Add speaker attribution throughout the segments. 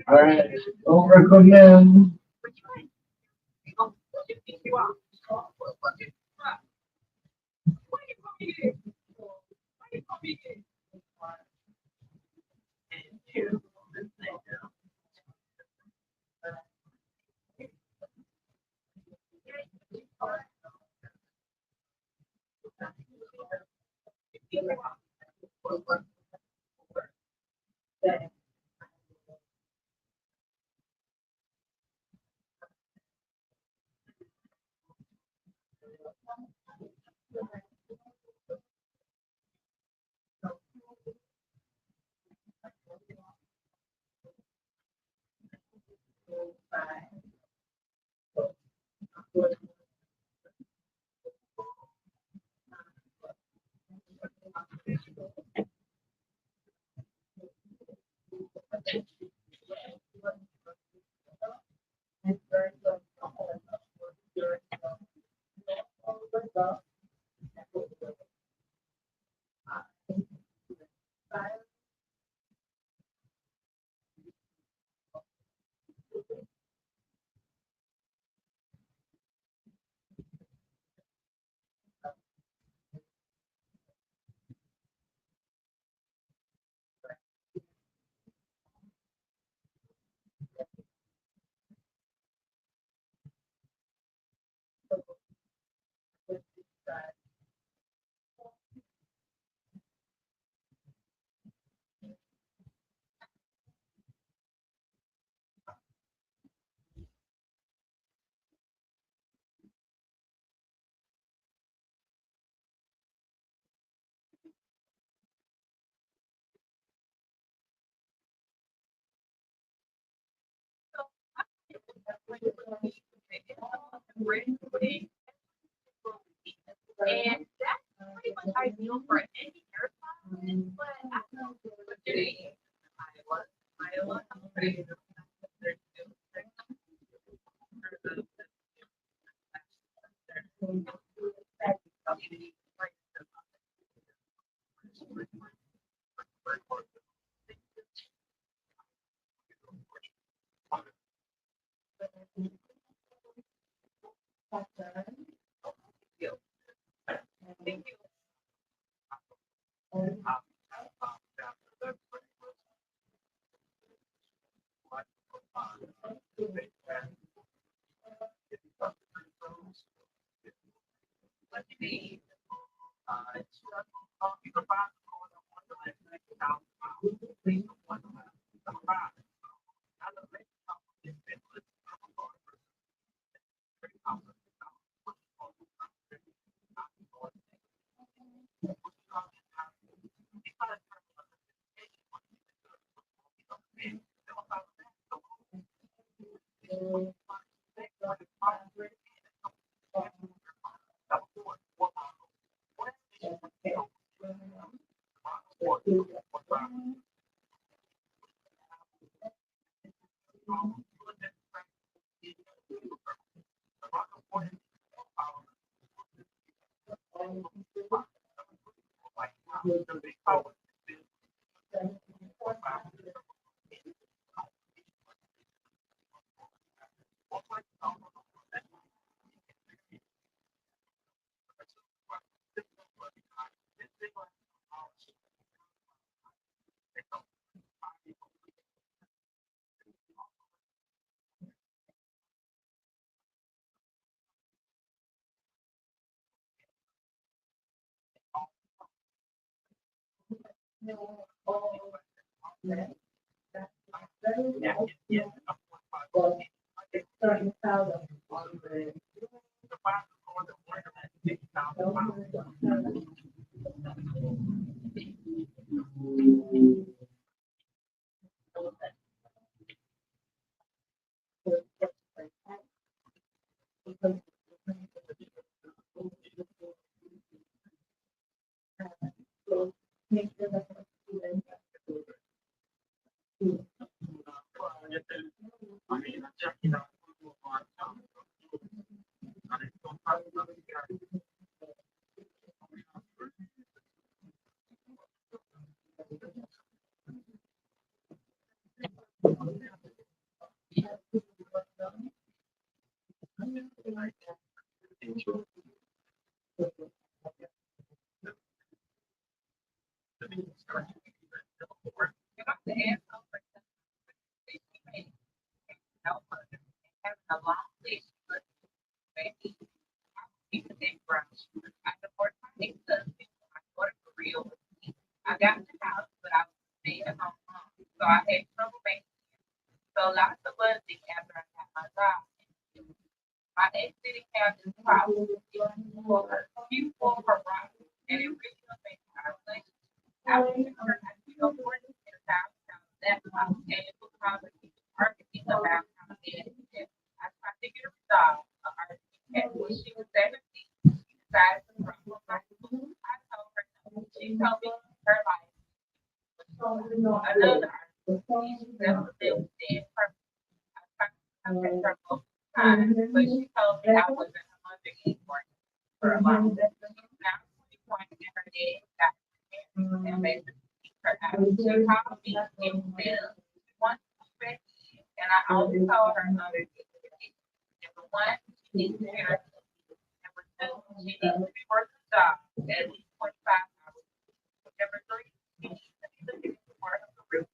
Speaker 1: All right, overcommend.
Speaker 2: And that's pretty much ideal for any hairstyle, but I don't know what today. Iowa, I got in the house, but I was staying at home. So I had trouble making so lots of busting after I got my job. My ex didn't have this problem for few for her right, and it really affected our relationship. I remember I feel more than 10,000 that house, and it was probably arguing about how bad it is. I tried to get a resolve, and when she was 17, she decided to run for my school. I told her no. She told me her life was another argument. She never lived dead perfect. I tried to contact her both times, but she told me I wasn't a mother anymore for a while. Now, 21 and her dad got married and basically kicked her out. She called me and said she wants to be back in, and I always told her other things. Number one, she needs to get her. Number two, she needs to be working a job at least 45 hours. Number three, she needs to be looking for her career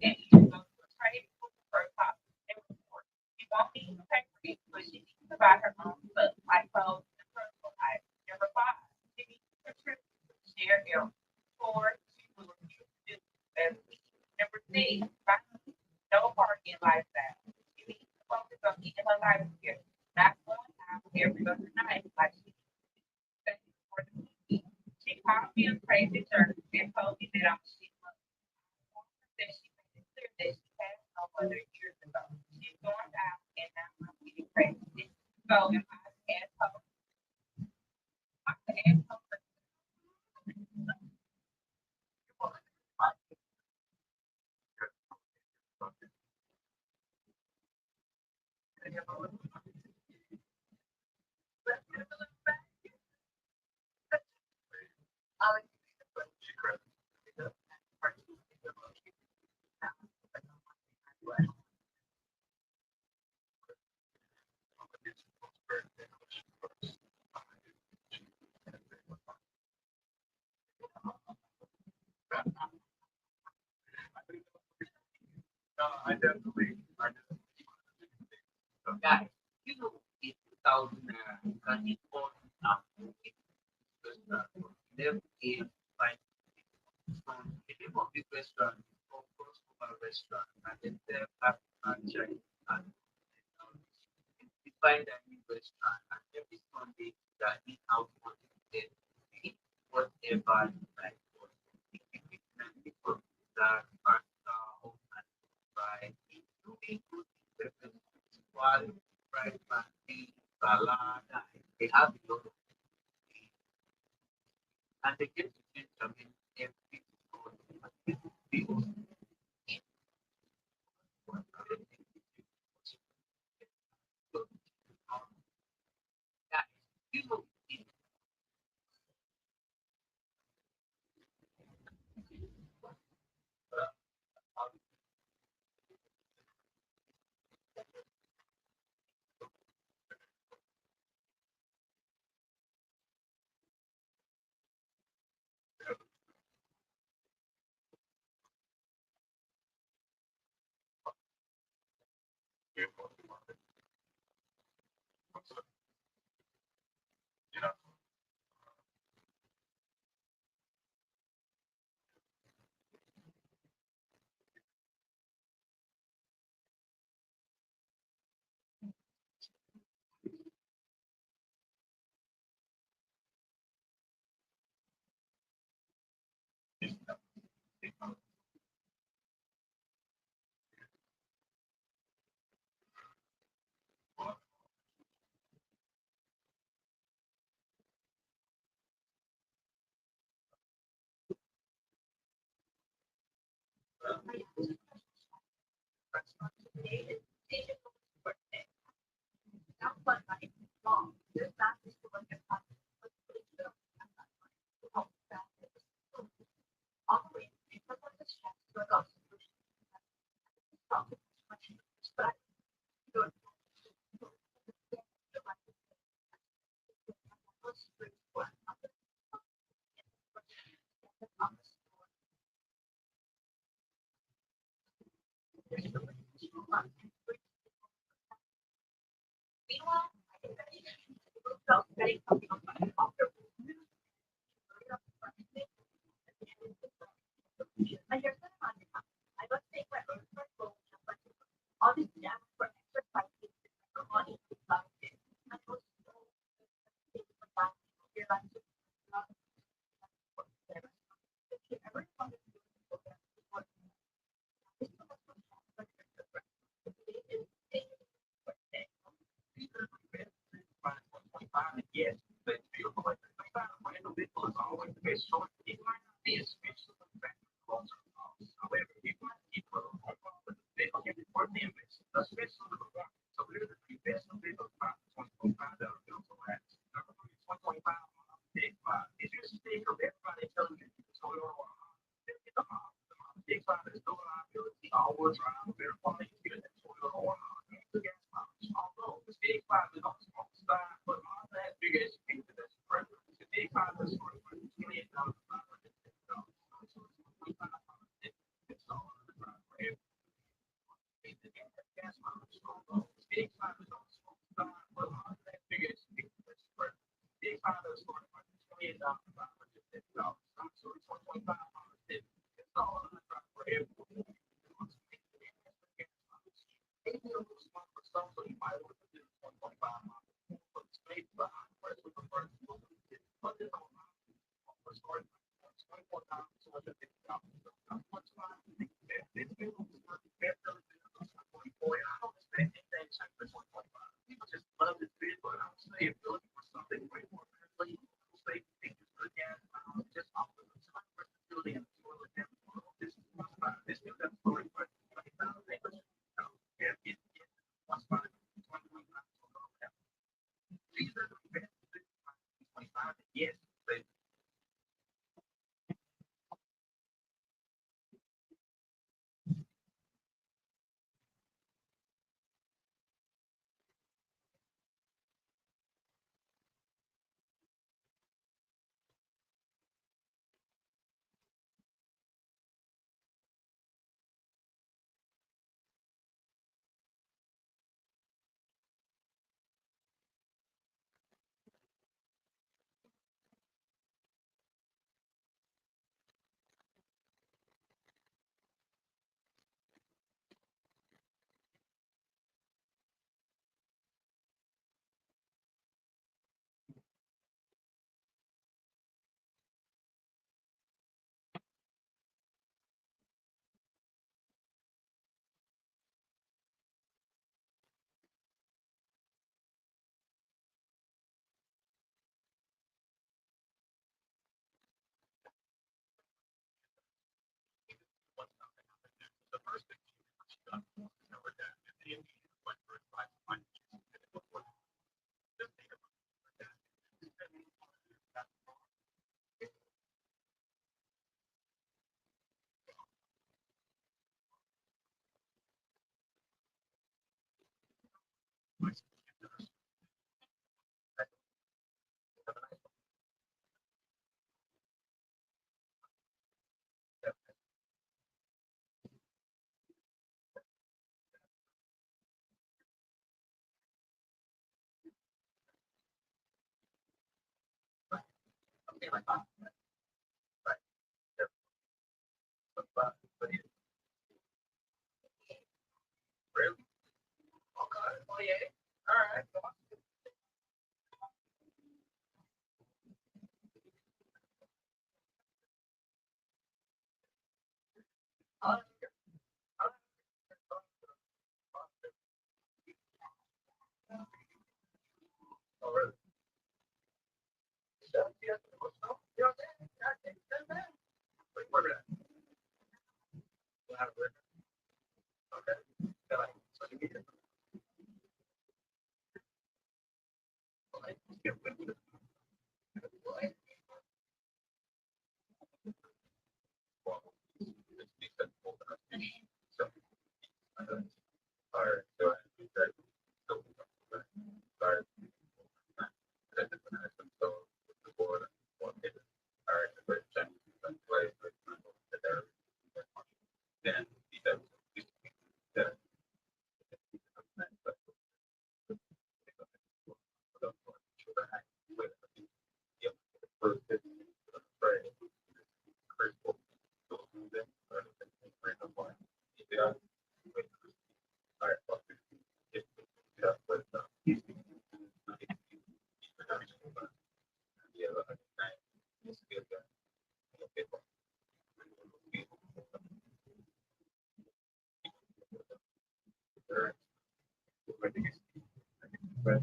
Speaker 2: and either go to a trade school or a college. Number four, she won't need to pay for it, but she needs to buy her own stuff like clothes and personal items. Number five, she needs to contribute to share health. Four, she will refuse to do as we. Number six, finally, no partying lifestyle. She needs to focus on getting her life together, not going out every other night like she said for the weekend. She called me a crazy church and told me that I'm shit. That she made it clear that she passed no other years ago. She's going out and now I'm getting crazy. So if I ask her, I can ask her for
Speaker 3: Guys, you know, in 2024, there is like a name of the restaurant, focus on a restaurant, and then there are franchise and we find a new restaurant, and every Sunday that is out for the day, whatever like what equipment people that are and buy, including good equipment, fried plantain, salad, they have a lot of things. And they get to change them in every store. People eat what they think so, guys, you know, it's
Speaker 2: Meanwhile, I think that people felt very comfortable. I hear that I got to take my own phone, but obviously I was for exercising my body to love it. And it was so big for that. You're like, if you ever wanted to do it, what is so much fun, but
Speaker 3: Yes, but feel like my individual is always the best choice. It might not be as special as the fact that closer. However, you might keep a little more confident. They don't get for the image, especially the one. So we're the three best individuals about 2025 that are built to last. Number 2025 big five. If you speak of everybody telling you Toyota or the big five is no liability, all-wheel drive, better quality than Toyota or the gas mileage. Although the big five is on small side, but all that big SUV that's preference. The big five is for $28,500. So it's $25. It's all on the drive for every gas mileage. Although the big five is on small side, but all that big SUV that's preference. Big five is for $28,550. So it's $25. It's all on the drive for every so you might want to do 1.5 miles. But space behind where we prefer to put it on for story 24,250. What's fine? This vehicle is worth better than the 1.4. I don't expect anything to change for 1.5. People just love this vehicle, and I would say if you're looking for something way more friendly, safety features, good gas, just offer the time versatility and toilet down. This is what's fine. This new story for 20,000 acres. Yeah, what's fine. 2025. These are the best 25. Yes, but what's something the first thing you got to know that the immediate point for advice on just think about that. Okay, like that. Right. But it's really okay. Oh yeah. All right. All right. Yeah. Three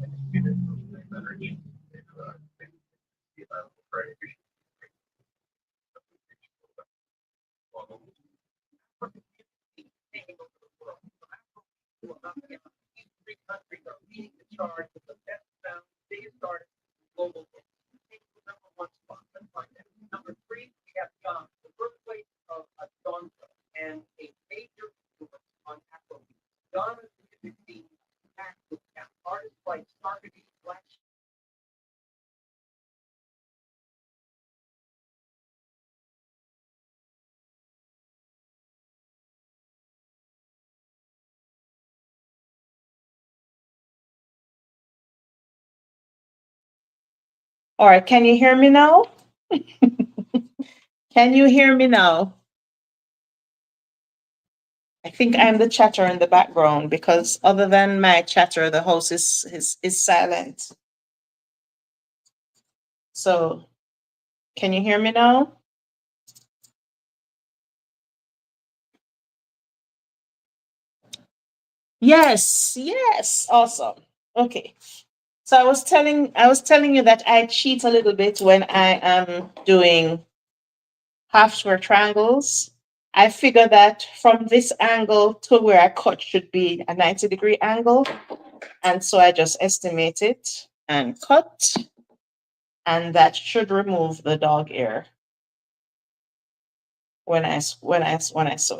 Speaker 3: countries are leading the charge with the best found biggest artist global. Number one spot. Let's find that. Number three, we have John, the birthplace of Adonza and a major influence on Afro. Ghana's music scene packed with artists like Sarkady, Black.
Speaker 4: All right, can you hear me now? Can you hear me now? I think I'm the chatter in the background because other than my chatter, the house is silent. So can you hear me now? Yes, yes, awesome. Okay. So I was telling you that I cheat a little bit when I am doing half square triangles. I figure that from this angle to where I cut should be a 90-degree angle. And so I just estimate it and cut, and that should remove the dog ear when I sew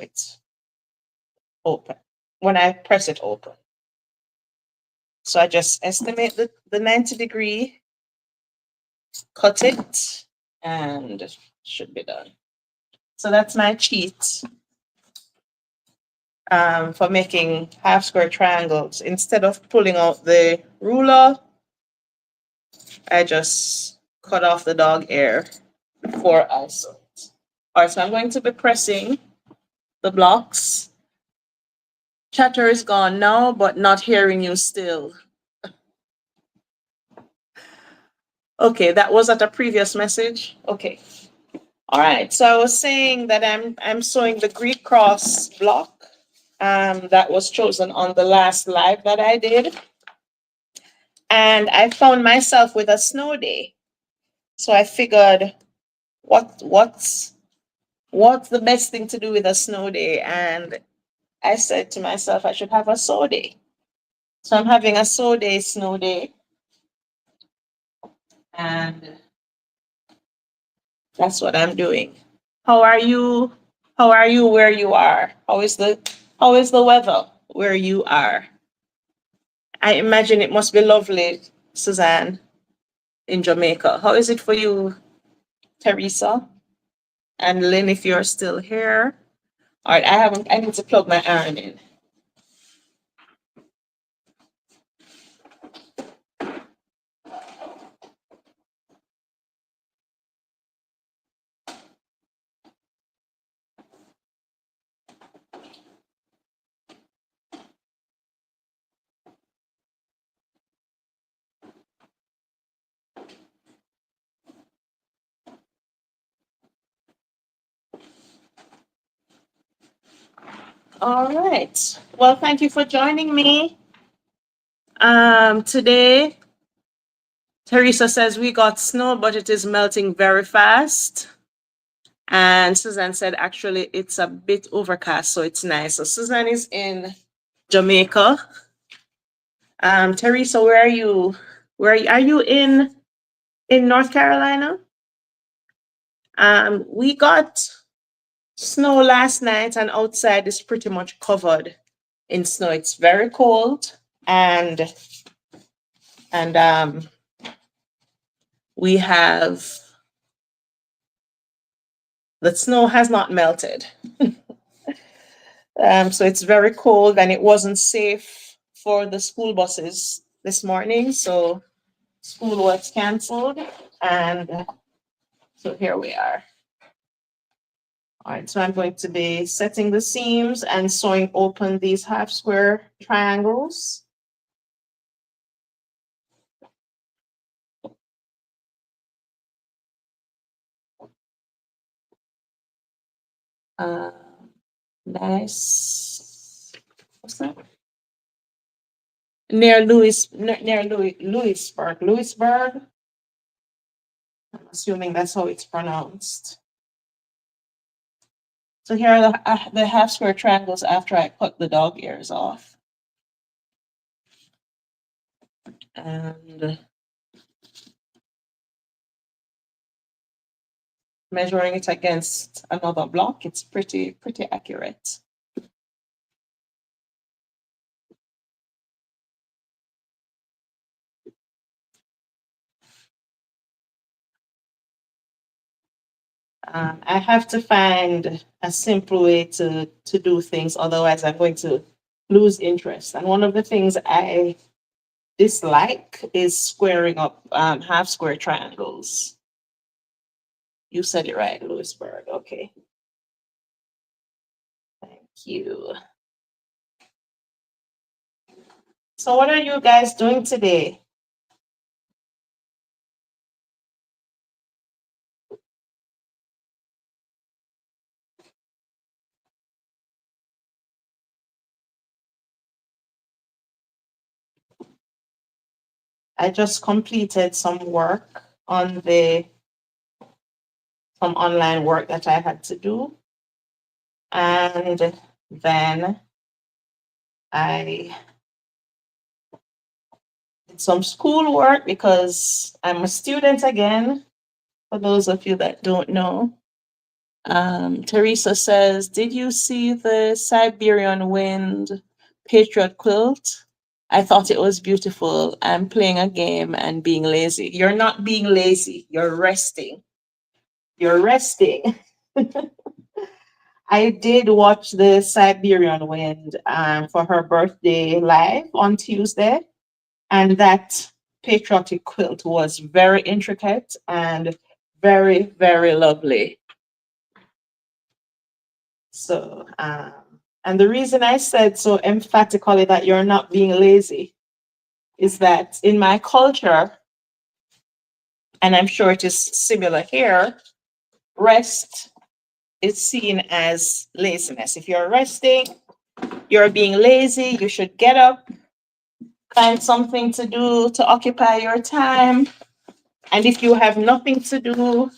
Speaker 4: it open, when I press it open. So I just estimate the 90-degree, cut it, and it should be done. So that's my cheat for making half square triangles. Instead of pulling out the ruler, I just cut off the dog ear before I sew it. All right, so I'm going to be pressing the blocks. Chatter is gone now, but not hearing you still. Okay, that was at a previous message. Okay. All right, so I was saying that I'm sewing the Greek cross block that was chosen on the last live that I did. And I found myself with a snow day. So I figured what's the best thing to do with a snow day? And I said to myself, I should have a sew day. So I'm having a sew day, snow day. And that's what I'm doing. How are you? How are you where you are? How is the weather where you are? I imagine it must be lovely, Suzanne, in Jamaica. How is it for you, Teresa? And Lynn, if you're still here. All right, I need to plug my iron in. All right. Well, thank you for joining me. Today, Teresa says we got snow, but it is melting very fast. And Suzanne said, actually, it's a bit overcast, so it's nice. So Suzanne is in Jamaica. Teresa, where are you? Are you in North Carolina? We got snow last night, and outside is pretty much covered in snow. It's very cold, and we have the snow has not melted. So it's very cold, and it wasn't safe for the school buses this morning. So school was canceled, and so here we are. All right, so I'm going to be setting the seams and sewing open these half square triangles. Nice. What's that? near Lewisburg. I'm assuming that's how it's pronounced. So here are the half square triangles after I cut the dog ears off. And measuring it against another block, it's pretty accurate. I have to find a simple way to do things, otherwise I'm going to lose interest. And one of the things I dislike is squaring up half square triangles. You said it right, Lewisburg. Okay. Thank you. So what are you guys doing today? I just completed some work on some online work that I had to do. And then I did some school work because I'm a student again, for those of you that don't know. Teresa says, did you see the Siberian Wind Patriot quilt? I thought it was beautiful. I'm playing a game and being lazy. You're not being lazy. You're resting. You're resting. I did watch the Siberian Wind for her birthday live on Tuesday, and that patriotic quilt was very intricate and very, very lovely. So, and the reason I said so emphatically that you're not being lazy is that in my culture, and I'm sure it is similar here, rest is seen as laziness. If you're resting, you're being lazy, you should get up, find something to do to occupy your time. And if you have nothing to do,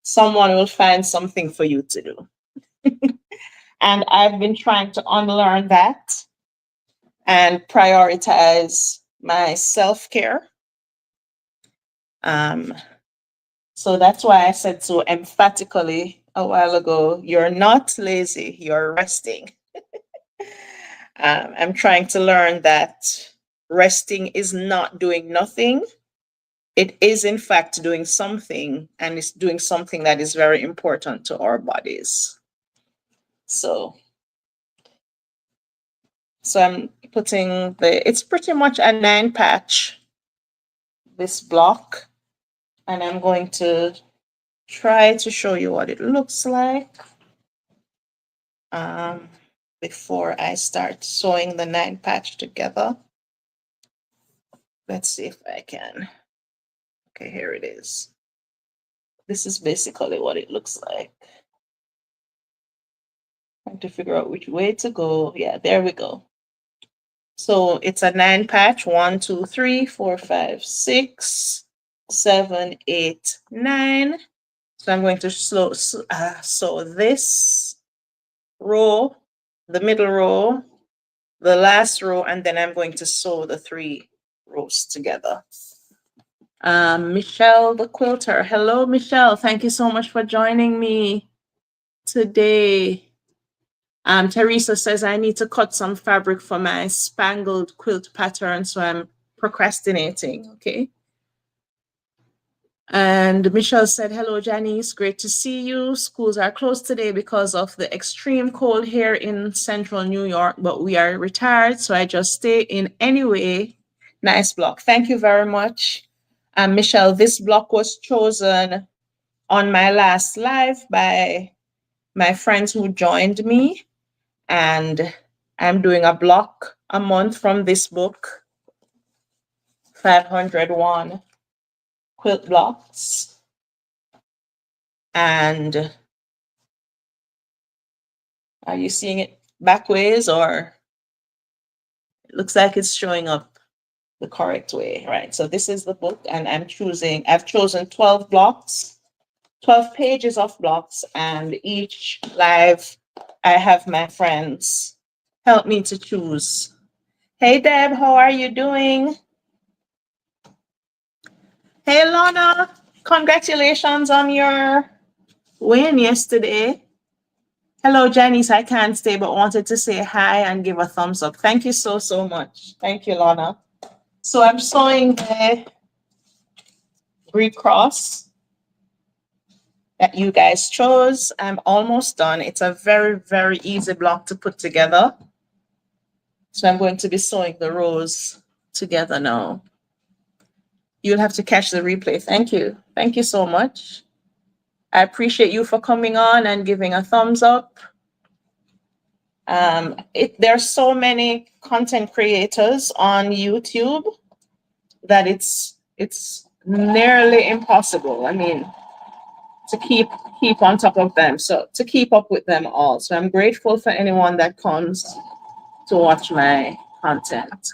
Speaker 4: someone will find something for you to do. And I've been trying to unlearn that and prioritize my self-care. So that's why I said so emphatically a while ago, you're not lazy, you're resting. I'm trying to learn that resting is not doing nothing. It is, in fact, doing something, and it's doing something that is very important to our bodies. So I'm putting it's pretty much a 9-patch, this block, and I'm going to try to show you what it looks like before I start sewing the 9-patch together. Let's see if I can. Okay, here it is. This is basically what it looks like. Trying to figure out which way to go. Yeah, there we go. So it's a 9-patch. 1, 2, 3, 4, 5, 6, 7, 8, 9. So I'm going to sew this row, the middle row, the last row, and then I'm going to sew the 3 rows together. Michelle the quilter. Hello, Michelle. Thank you so much for joining me today. Teresa says I need to cut some fabric for my spangled quilt pattern, so I'm procrastinating. Okay. And Michelle said, hello, Janice. Great to see you. Schools are closed today because of the extreme cold here in central New York, but we are retired, so I just stay in anyway. Nice block. Thank you very much. Michelle, this block was chosen on my last live by my friends who joined me, and I'm doing a block a month from this book, 501 quilt blocks. And are you seeing it back ways, or it looks like it's showing up the correct way, right? So this is the book, and I've chosen 12 blocks, 12 pages of blocks, and each live, I have my friends help me to choose. Hey Deb, how are you doing? Hey Lana, congratulations on your win yesterday. Hello Janice, I can't stay, but wanted to say hi and give a thumbs up. Thank you so, so much. Thank you, Lana. So I'm sewing the Greek cross that you guys chose. I'm almost done. It's a very, very easy block to put together. So I'm going to be sewing the rows together now. You'll have to catch the replay. Thank you. Thank you so much. I appreciate you for coming on and giving a thumbs up. There's so many content creators on YouTube that it's nearly impossible. I mean, to keep on top of them. So to keep up with them all. So I'm grateful for anyone that comes to watch my content.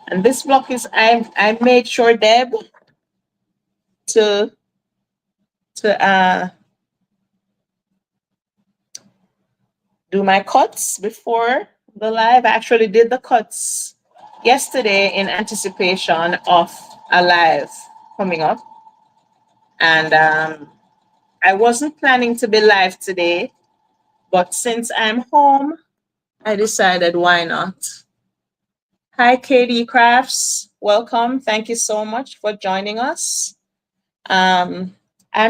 Speaker 4: And this block is I made sure, Deb, to do my cuts before the live. I actually did the cuts yesterday in anticipation of a live coming up. And I wasn't planning to be live today, but since I'm home, I decided why not. Hi, Katie Crafts. Welcome. Thank you so much for joining us. I'm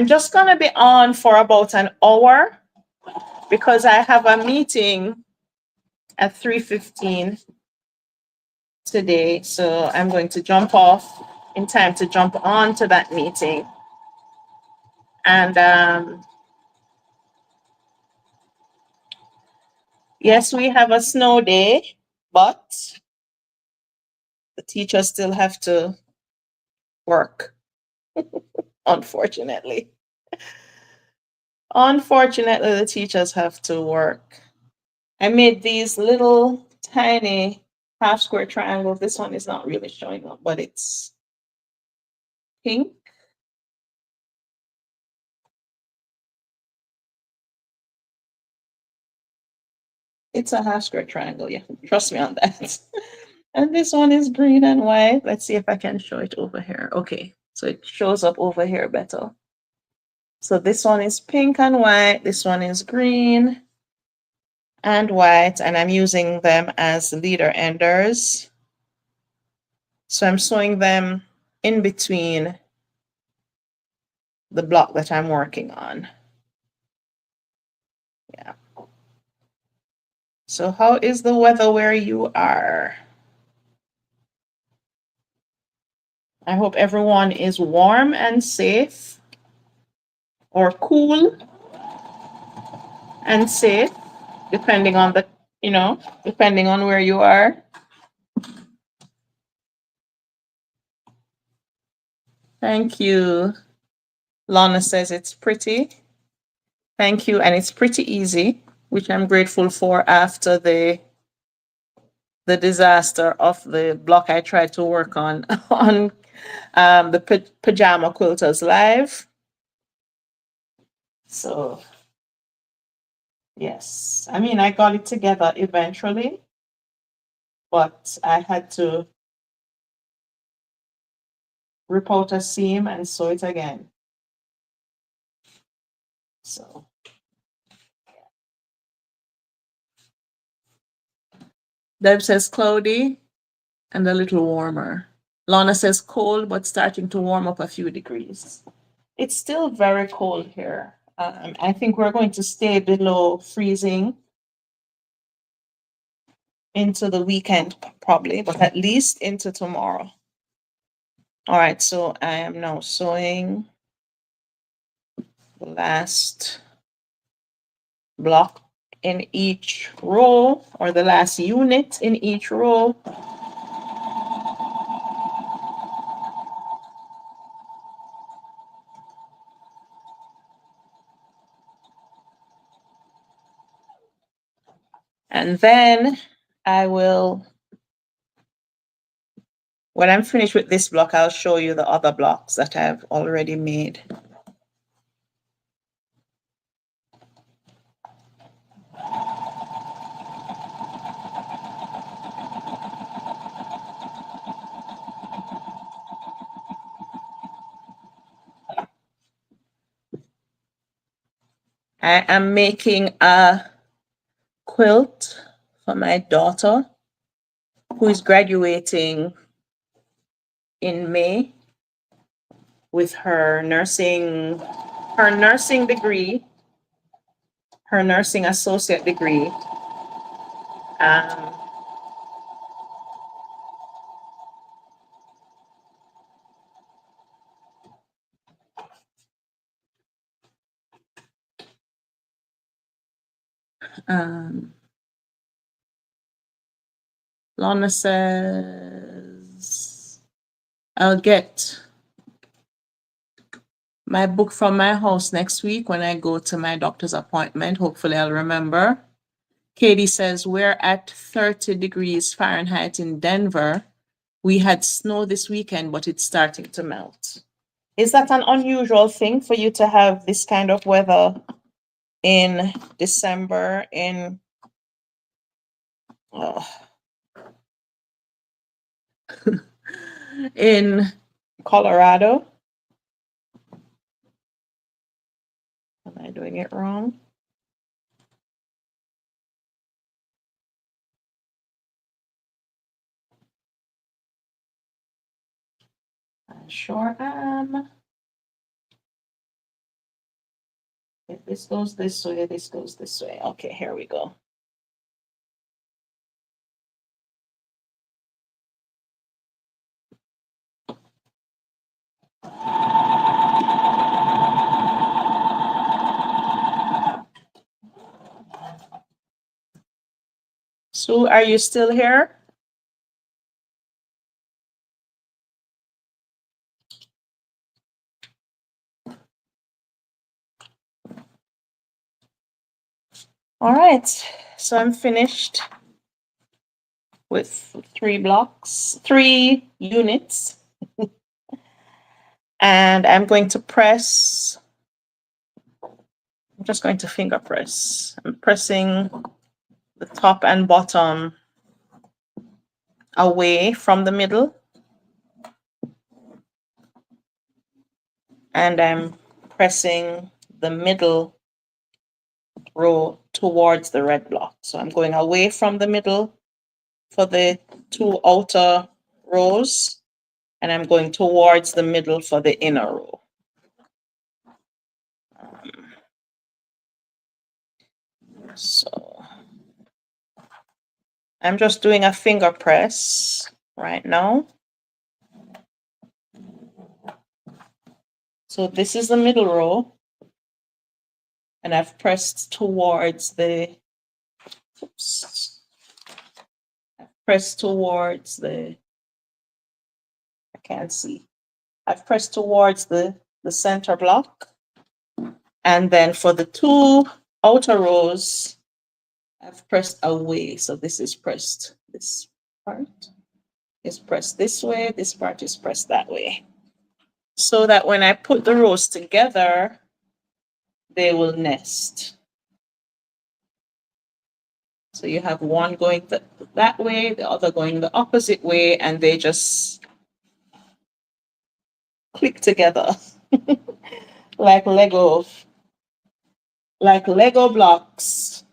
Speaker 4: just going to be on for about an hour because I have a meeting at 3:15 today. So I'm going to jump off in time to jump on to that meeting. And yes, we have a snow day, but the teachers still have to work, unfortunately. Unfortunately, the teachers have to work. I made these little tiny half square triangles. This one is not really showing up, but it's pink. It's a half square triangle, yeah. Trust me on that. And this one is green and white. Let's see if I can show it over here. Okay, so it shows up over here better. So this one is pink and white. This one is green and white, and I'm using them as leader enders. So I'm sewing them in between the block that I'm working on. Yeah. So how is the weather where you are? I hope everyone is warm and safe, or cool and safe, depending on the, depending on where you are. Thank you. Lana says it's pretty. Thank you. And it's pretty easy, which I'm grateful for after the disaster of the block I tried to work on the Pajama Quilters Live. So, yes. I mean, I got it together eventually, but I had to rip out a seam and sew it again. So, Deb says cloudy and a little warmer. Lana says cold, but starting to warm up a few degrees. It's still very cold here. I think we're going to stay below freezing into the weekend probably, but at least into tomorrow. All right, so I am now sewing the last block in each row, or the last unit in each row. And then I will, when I'm finished with this block, I'll show you the other blocks that I've already made. I am making a quilt for my daughter who is graduating in May with her nursing degree, her nursing associate degree. Um, Lorna says, I'll get my book from my house next week when I go to my doctor's appointment. Hopefully I'll remember. Katie says, we're at 30 degrees Fahrenheit in Denver. We had snow this weekend, but it's starting to melt. Is that an unusual thing for you to have this kind of weather in December in in Colorado? Am I doing it wrong? I sure am. If this goes this way, this goes this way. Okay, here we go. Sue, are you still here? All right, so I'm finished with 3 units. And I'm going to press, I'm just going to finger press. I'm pressing the top and bottom away from the middle. And I'm pressing the middle row towards the red block. So I'm going away from the middle for the 2 outer rows, and I'm going towards the middle for the inner row. So I'm just doing a finger press right now. So this is the middle row, and I've pressed towards the, oops, I've pressed towards the, I can't see. I've pressed towards the center block. And then for the 2 outer rows, I've pressed away. So this is pressed, this part is pressed this way, this part is pressed that way. So that when I put the rows together, they will nest. So you have one going that way, the other going the opposite way, and they just click together like Lego blocks.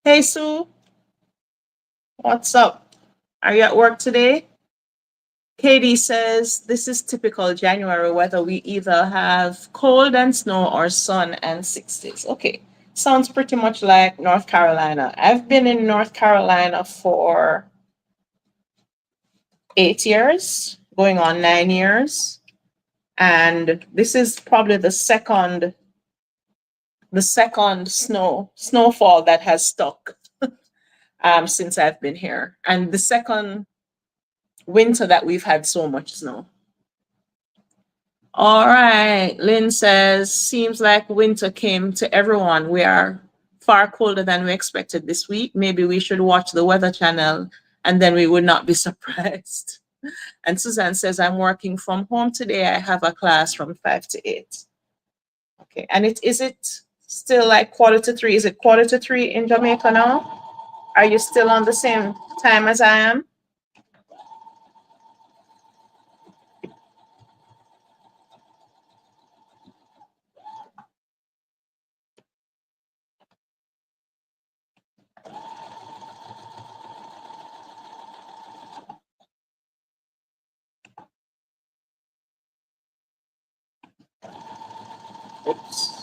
Speaker 4: Hey, Sue, what's up? Are you at work today? Katie says, this is typical January weather. We either have cold and snow or sun and 60s. Okay, sounds pretty much like North Carolina. I've been in North Carolina for 8 years, going on 9 years. And this is probably the second snowfall that has stuck since I've been here. And the second winter that we've had so much snow. All right, Lynn says, seems like winter came to everyone. We are far colder than we expected this week. Maybe we should watch the Weather Channel and then we would not be surprised. And Suzanne says, I'm working from home today. I have a class from 5 to 8. Okay, and is it still like 2:45? Is it 2:45 in Jamaica now? Are you still on the same time as I am? Oops.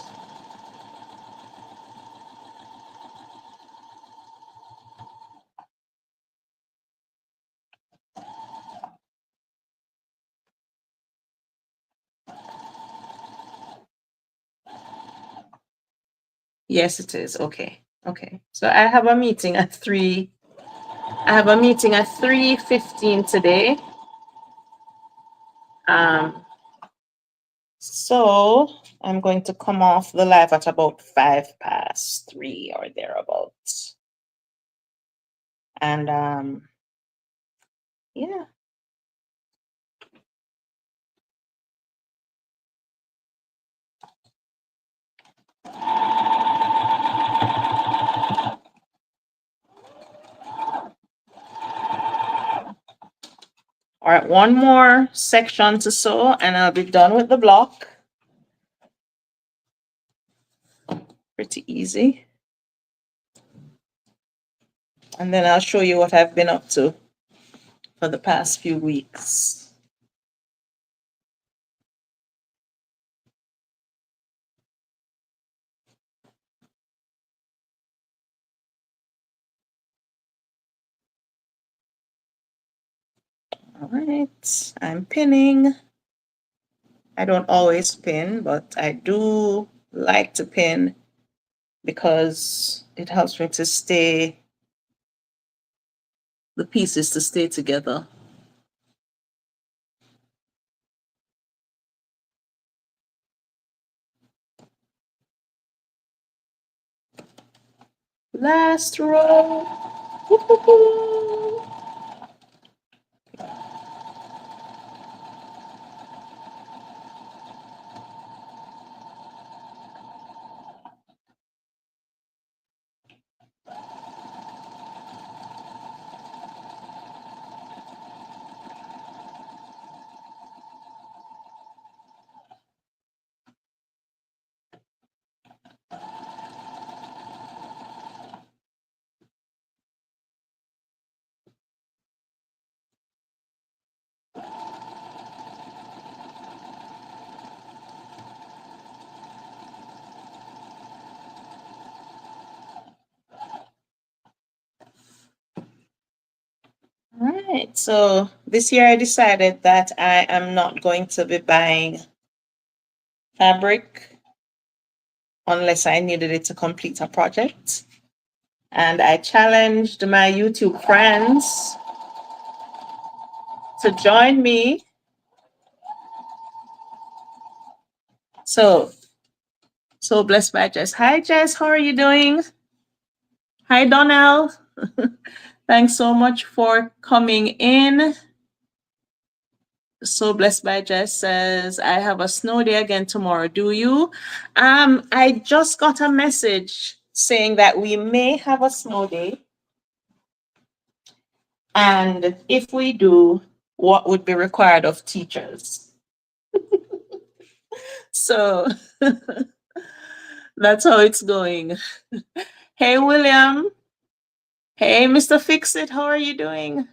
Speaker 4: Yes, it is. Okay. Okay. So I have a meeting at 3. I have a meeting at 3:15 today. So I'm going to come off the live at about 3:05 or thereabouts. And yeah. All right, one more section to sew and I'll be done with the block. Pretty easy. And then I'll show you what I've been up to for the past few weeks. All right, I'm pinning. I don't always pin, but I do like to pin because it helps me to stay, the pieces to stay together. Last row. Woo-hoo-hoo. All right, so this year I decided that I am not going to be buying fabric unless I needed it to complete a project. And I challenged my YouTube friends to join me. So blessed by Jess. Hi, Jess, how are you doing? Hi, Donnell. Thanks so much for coming in. So blessed by Jess says, I have a snow day again tomorrow. Do you? I just got a message saying that we may have a snow day. And if we do, what would be required of teachers? So that's how it's going. Hey, William. Hey, Mr. Fix-It, how are you doing?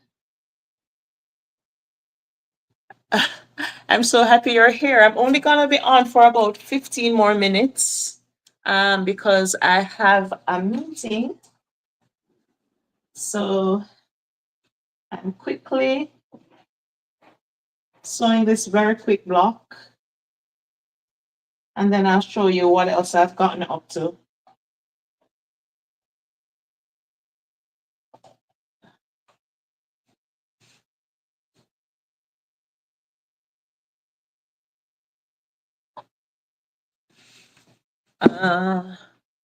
Speaker 4: I'm so happy you're here. I'm only gonna be on for about 15 more minutes because I have a meeting. So I'm quickly sewing this very quick block. And then I'll show you what else I've gotten up to.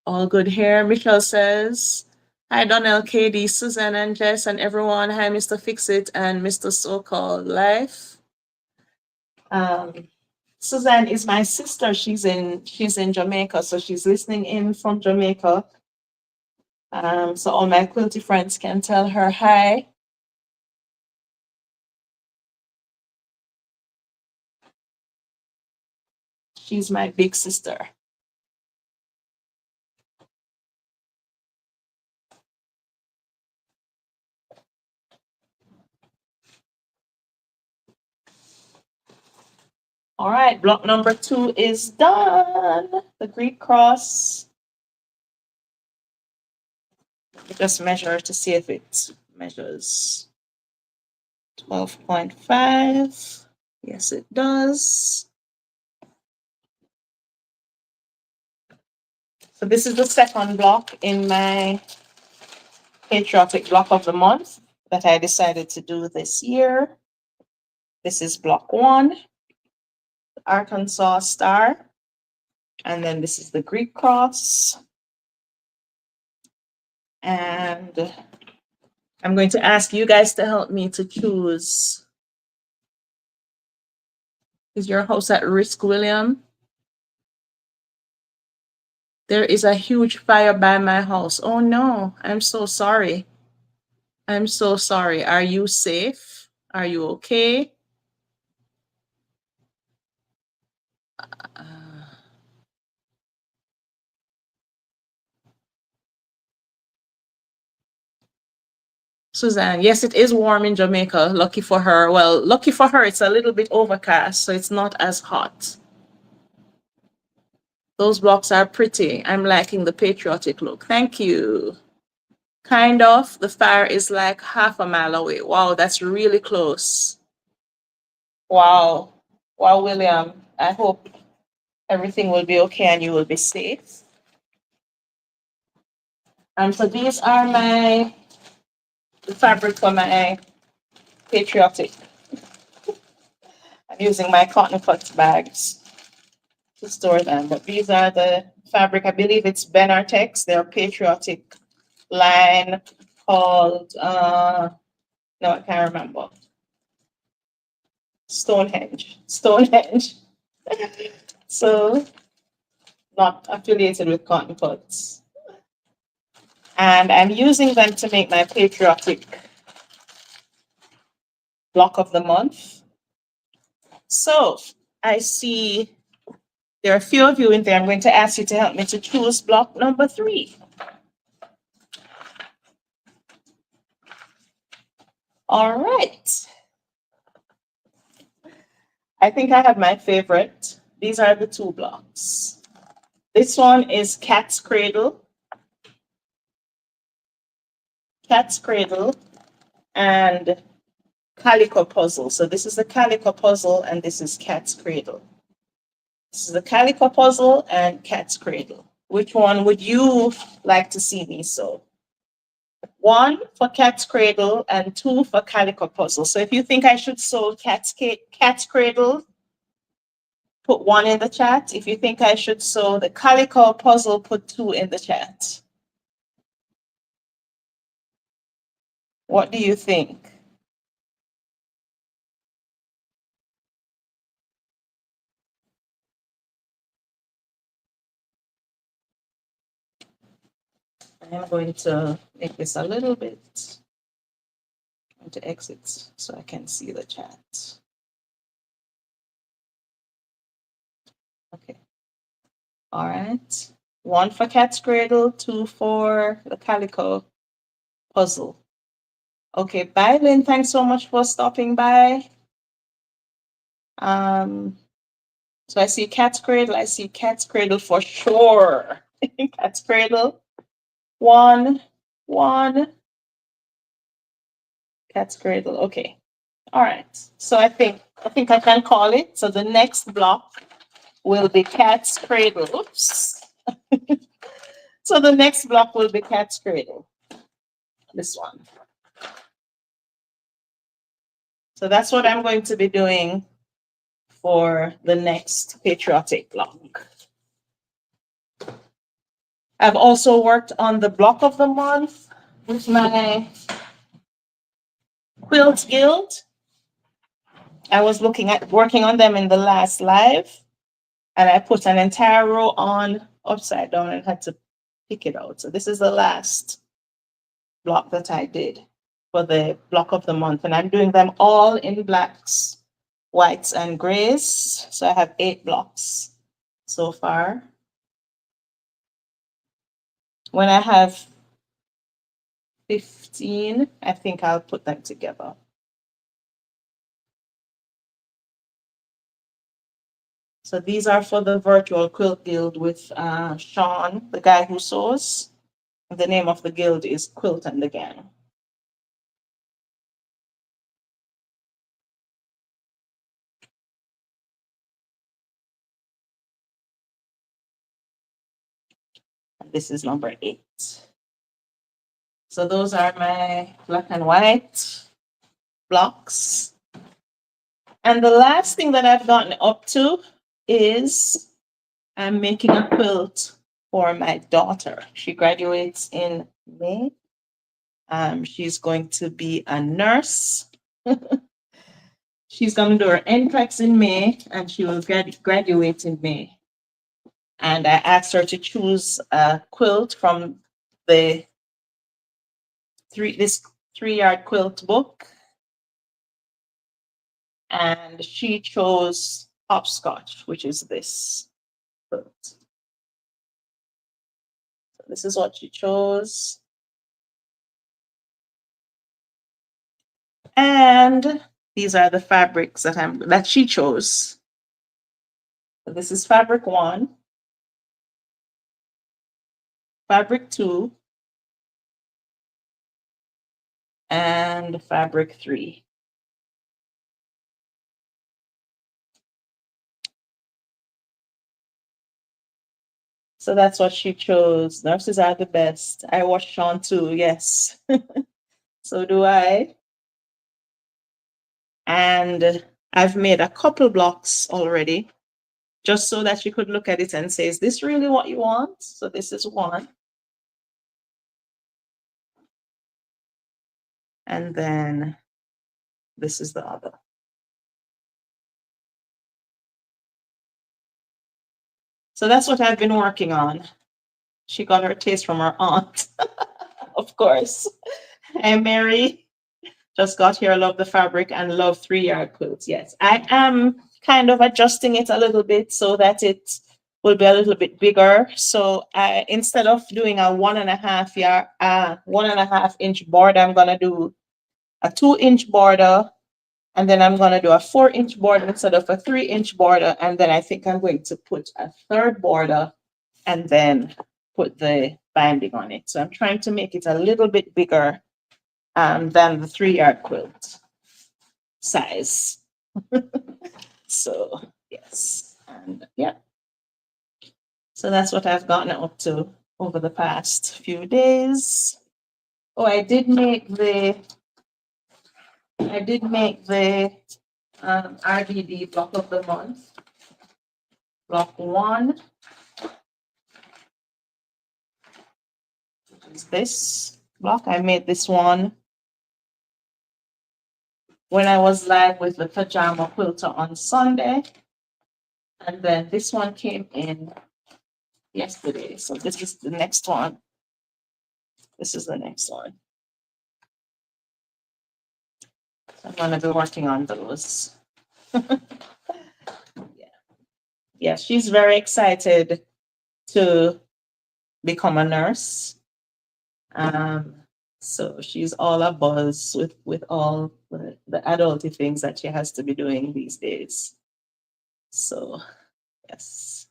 Speaker 4: All good here. Michelle says, hi, Donnell, KD, Susan, and Jess, and everyone. Hi, Mr. Fixit and Mr. So-Called Life. Suzanne is my sister. She's in Jamaica, so she's listening in from Jamaica. So all my quilty friends can tell her hi. She's my big sister. All right, block number 2 is done. The Greek cross. Just measure to see if it measures 12.5. Yes, it does. So this is the second block in my Patriotic Block of the Month that I decided to do this year. This is block 1, Arkansas star, and then this is the Greek cross. And I'm going to ask you guys to help me to choose. Is your house at risk, William? There is a huge fire by my house. Oh no, I'm so sorry. I'm so sorry. Are you safe? Are you okay? Suzanne, yes, it is warm in Jamaica. Lucky for her. Well, lucky for her, it's a little bit overcast, so it's not as hot. Those blocks are pretty. I'm liking the patriotic look. Thank you. Kind of. The fire is like half a mile away. Wow, that's really close. Wow. Wow, William. I hope everything will be okay and you will be safe. So these are the fabric for my patriotic. I'm using my cotton cut bags to store them, but these are the fabric. I believe it's Benartex, their patriotic line called, no, I can't remember. Stonehenge. So, not affiliated with cotton cuts. And I'm using them to make my patriotic block of the month. So I see there are a few of you in there. I'm going to ask you to help me to choose block number 3. All right. I think I have my favorite. These are the 2 blocks. This one is Cat's Cradle. Cat's Cradle and Calico Puzzle. So this is the Calico Puzzle and this is Cat's Cradle. This is the Calico Puzzle and Cat's Cradle. Which one would you like to see me sew? 1 for Cat's Cradle and 2 for Calico Puzzle. So if you think I should sew Cat's Cradle, put 1 in the chat. If you think I should sew the Calico Puzzle, put 2 in the chat. What do you think? I'm going to make this a little bit. I'm going to exit so I can see the chat. Okay. All right. 1 for Cat's Cradle, 2 for the Calico Puzzle. Okay, bye, Lynn. Thanks so much for stopping by. So I see Cat's Cradle. I see Cat's Cradle for sure. Cat's Cradle. 1. Cat's Cradle. Okay. All right. So I think I can call it. So the next block will be Cat's Cradle. Oops. So the next block will be Cat's Cradle. This one. So that's what I'm going to be doing for the next patriotic block. I've also worked on the block of the month with my Quilt Guild. I was working on them in the last live, and I put an entire row on upside down and had to pick it out. So this is the last block that I did for the block of the month, and I'm doing them all in blacks, whites, and grays. So I have 8 blocks so far. When I have 15, I think I'll put them together. So these are for the virtual quilt guild with Sean, the guy who sews. The name of the guild is Quilt and the Gang. And this is number 8. So those are my black and white blocks. And the last thing that I've gotten up to is I'm making a quilt for my daughter. She graduates in May. She's going to be a nurse. She's going to do her NCLEX in May, and she will graduate in May. And I asked her to choose a quilt from this 3-yard quilt book. And she chose hopscotch, which is this quilt. So this is what she chose. And these are the fabrics that she chose. So this is fabric 1, fabric 2, and fabric 3. So that's what she chose. Nurses are the best. I watch Sean too, yes. So do I. And I've made a couple blocks already, just so that she could look at it and say, is this really what you want? So this is one. And then this is the other. So that's what I've been working on. She got her taste from her aunt, of course. Hey, Mary, just got here. Love the fabric and love 3-yard quilts. Yes, I am kind of adjusting it a little bit so that it will be a little bit bigger. So instead of doing a 1.5-inch border, I'm gonna do a 2-inch border, and then I'm gonna do a 4-inch border instead of a 3-inch border, and then I think I'm going to put a 3rd border and then put the binding on it. So I'm trying to make it a little bit bigger than the 3-yard quilt size. So yes, and yeah. So that's what I've gotten up to over the past few days. Oh, I did make the RDD block of the month. Block 1 is this block. I made this one when I was live with the pajama quilter on Sunday. And then this one came in yesterday. So this is the next one. This is the next one. So I'm gonna be working on those. Yeah, she's very excited to become a nurse. So she's all a buzz with all the adulty things that she has to be doing these days. So yes.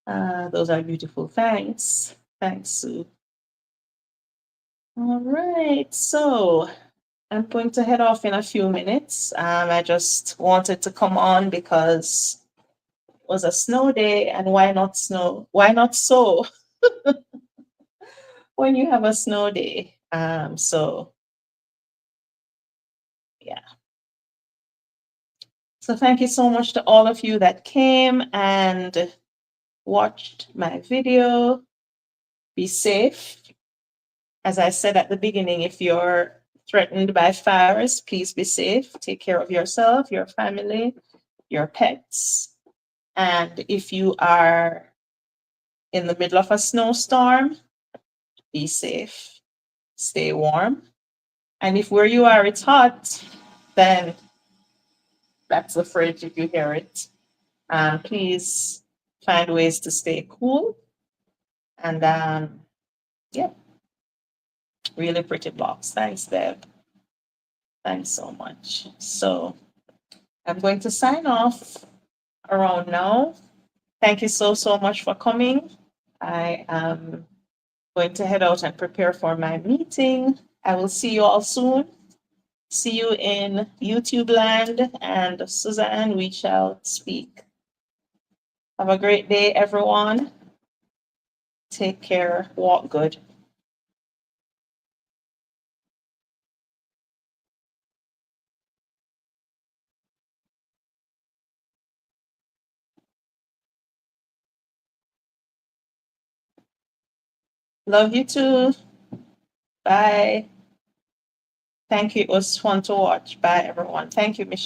Speaker 4: Those are beautiful. Thanks. Thanks, Sue. All right, so I'm going to head off in a few minutes. I just wanted to come on because it was a snow day, and why not snow? Why not sew when you have a snow day? So yeah. So thank you so much to all of you that came and watched my video. Be safe. As I said at the beginning, if you're threatened by fires, please be safe. Take care of yourself, your family, your pets. And if you are in the middle of a snowstorm, be safe. Stay warm. And if where you are it's hot, then that's the fridge if you hear it. Please find ways to stay cool. And yeah, really pretty blocks. Thanks, Deb. Thanks so much. So I'm going to sign off around now. Thank you so much for coming. I am going to head out and prepare for my meeting. I will see you all soon. See you in YouTube land, and Suzanne, we shall speak. Have a great day, everyone. Take care. Walk good. Love you too. Bye. Thank you. It was fun to watch. Bye, everyone. Thank you, Michelle.